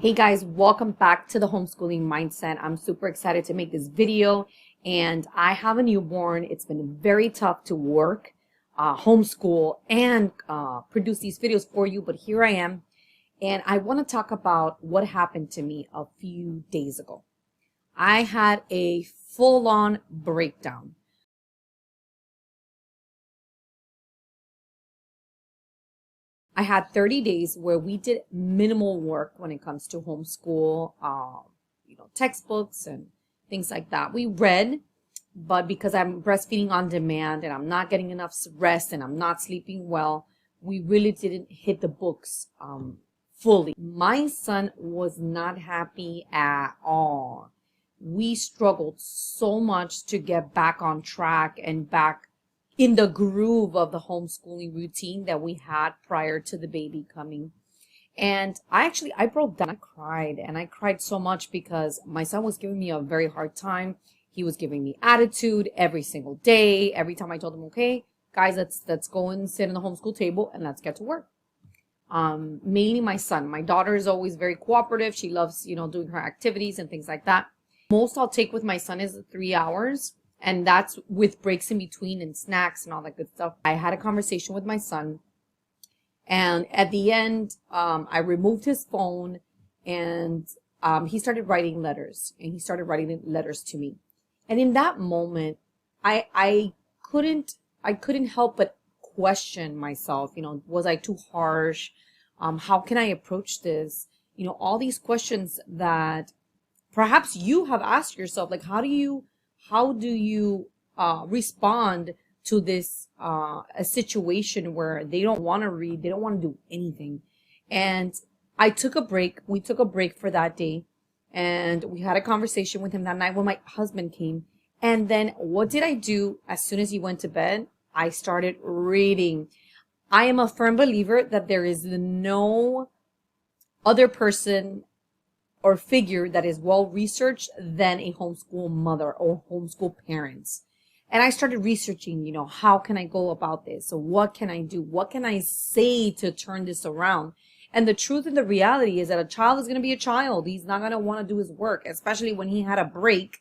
Hey guys, welcome back to the homeschooling mindset. I'm super excited to make this video, and I have a newborn. It's been very tough to work, homeschool, and produce these videos for you, but here I am, and I want to talk about what happened to me a few days ago. I had a full-on breakdown. I had 30 days where we did minimal work when it comes to homeschool, textbooks and things like that. We read, but because I'm breastfeeding on demand and I'm not getting enough rest and I'm not sleeping well, we really didn't hit the books fully. My son was not happy at all. We struggled so much to get back on track and back in the groove of the homeschooling routine that we had prior to the baby coming. And I broke down. I cried so much because my son was giving me a very hard time. He was giving me attitude every single day. Every time I told him, okay, guys, let's go and sit on the homeschool table and let's get to work. Mainly my son. My daughter is always very cooperative. She loves, doing her activities and things like that. Most I'll take with my son is 3 hours. And that's with breaks in between and snacks and all that good stuff. I had a conversation with my son. And at the end, I removed his phone and he started writing letters. And he started writing letters to me. And in that moment, I couldn't help but question myself. Was I too harsh? How can I approach this? All these questions that perhaps you have asked yourself, like, how do you respond to this a situation where they don't want to read, they don't want to do anything. And I took a break. We took a break for that day, and we had a conversation with him that night when my husband came. And then what did I do? As soon as he went to bed, I started reading. I am a firm believer that there is no other person or figure that is well researched than a homeschool mother or homeschool parents. And I started researching, how can I go about this? So what can I do? What can I say to turn this around? And the truth and the reality is that a child is going to be a child. He's not going to want to do his work, especially when he had a break.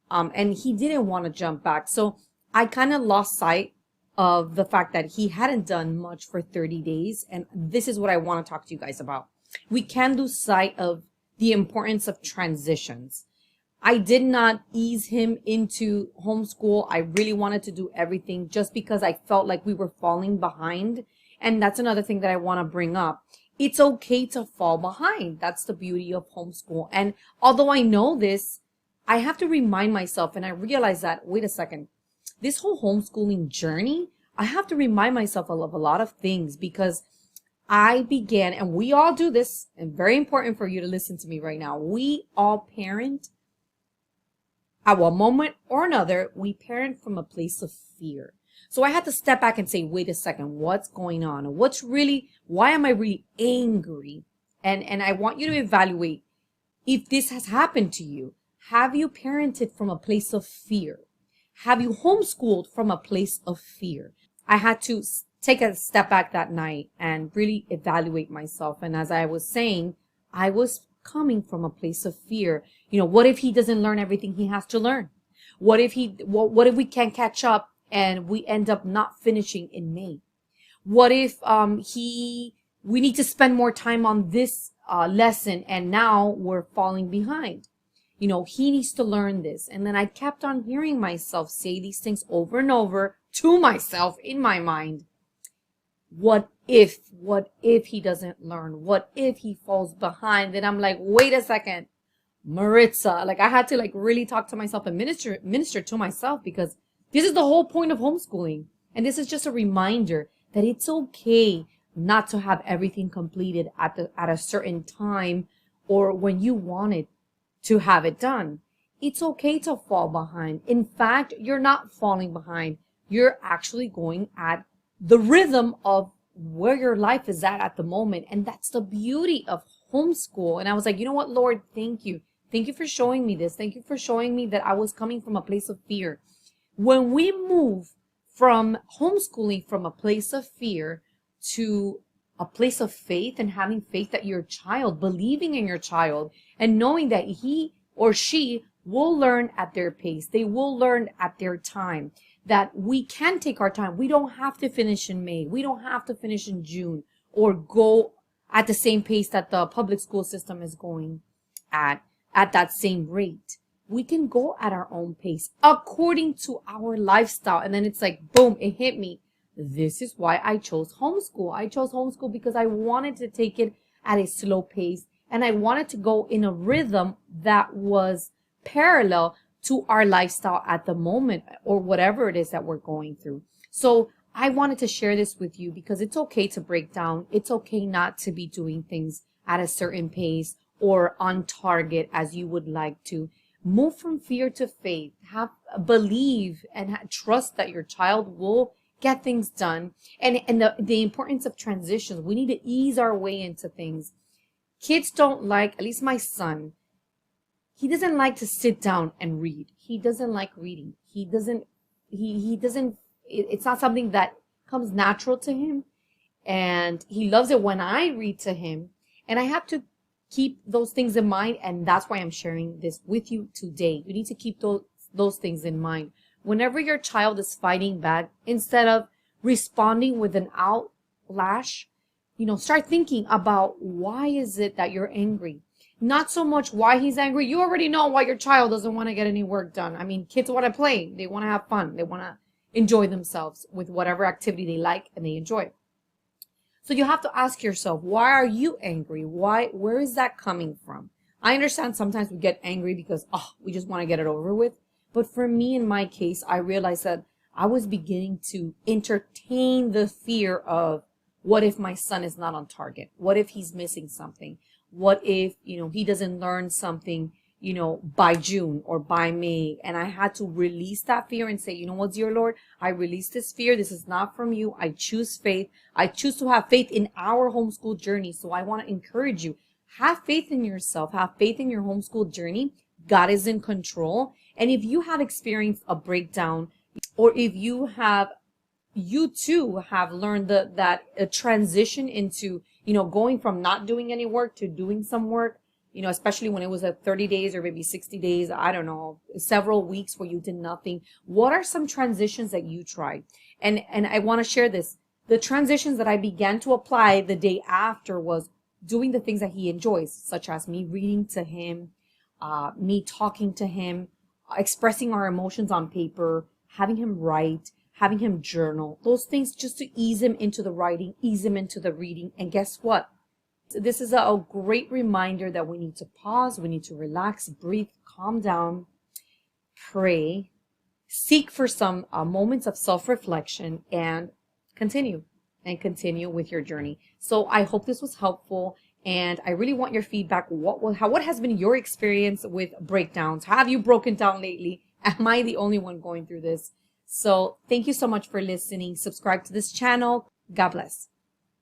And he didn't want to jump back. So I kind of lost sight of the fact that he hadn't done much for 30 days. And this is what I want to talk to you guys about. We can't lose sight of the importance of transitions. I did not ease him into homeschool. I really wanted to do everything just because I felt like we were falling behind. And that's another thing that I want to bring up. It's okay to fall behind. That's the beauty of homeschool. And although I know this, I have to remind myself, and I realize that, wait a second, this whole homeschooling journey, I have to remind myself of a lot of things because I began, and we all do this, and very important for you to listen to me right now. We all parent at one moment or another. We parent from a place of fear. So I had to step back and say, wait a second, what's going on? Why am I really angry? And I want you to evaluate if this has happened to you. Have you parented from a place of fear? Have you homeschooled from a place of fear? I had to take a step back that night and really evaluate myself. And as I was saying, I was coming from a place of fear. What if he doesn't learn everything he has to learn? What if we can't catch up and we end up not finishing in May? What if we need to spend more time on this lesson and now we're falling behind? He needs to learn this. And then I kept on hearing myself say these things over and over to myself in my mind. What if he doesn't learn? What if he falls behind? Then I'm like, wait a second, Maritza. Like, I had to really talk to myself and minister to myself, because this is the whole point of homeschooling. And this is just a reminder that it's okay not to have everything completed at a certain time or when you wanted to have it done. It's okay to fall behind. In fact, you're not falling behind. You're actually going at the rhythm of where your life is at the moment. And that's the beauty of homeschool. And I was like, you know what, Lord, thank you. Thank you for showing me this. Thank you for showing me that I was coming from a place of fear. When we move from homeschooling from a place of fear to a place of faith and having faith that your child, believing in your child and knowing that he or she will learn at their pace. They will learn at their time, that we can take our time. We don't have to finish in May. We don't have to finish in June or go at the same pace that the public school system is going at that same rate. We can go at our own pace according to our lifestyle. And then it's like, boom, it hit me. This is why I chose homeschool. I chose homeschool because I wanted to take it at a slow pace, and I wanted to go in a rhythm that was parallel to our lifestyle at the moment, or whatever it is that we're going through. So I wanted to share this with you because it's okay to break down. It's okay not to be doing things at a certain pace or on target as you would like to. Move from fear to faith. Believe and trust that your child will get things done. And the importance of transitions. We need to ease our way into things. Kids don't like, at least my son, he doesn't like to sit down and read. He doesn't like reading. It's not something that comes natural to him. And he loves it when I read to him. And I have to keep those things in mind. And that's why I'm sharing this with you today. You need to keep those things in mind. Whenever your child is fighting back, instead of responding with an outlash, start thinking about why is it that you're angry? Not so much why he's angry. You already know why your child doesn't want to get any work done. I mean, kids want to play. They want to have fun. They want to enjoy themselves with whatever activity they like and they enjoy. So you have to ask yourself, why are you angry? Where is that coming from? I understand sometimes we get angry because, we just want to get it over with. But for me, in my case, I realized that I was beginning to entertain the fear of, what if my son is not on target? What if he's missing something? What if, he doesn't learn something, by June or by May? And I had to release that fear and say, you know what, dear Lord, I release this fear. This is not from you. I choose faith. I choose to have faith in our homeschool journey. So I want to encourage you, have faith in yourself, have faith in your homeschool journey. God is in control. And if you have experienced a breakdown, or if you too have learned that a transition into, going from not doing any work to doing some work, especially when it was 30 days or maybe 60 days, I don't know, several weeks where you did nothing. What are some transitions that you tried? And I want to share this. The transitions that I began to apply the day after was doing the things that he enjoys, such as me reading to him, me talking to him, expressing our emotions on paper, having him write, having him journal, those things just to ease him into the writing, ease him into the reading. And guess what? This is a great reminder that we need to pause, we need to relax, breathe, calm down, pray, seek for some moments of self-reflection, and continue with your journey. So I hope this was helpful. And I really want your feedback. What has been your experience with breakdowns? Have you broken down lately? Am I the only one going through this? So thank you so much for listening. Subscribe to this channel. God bless.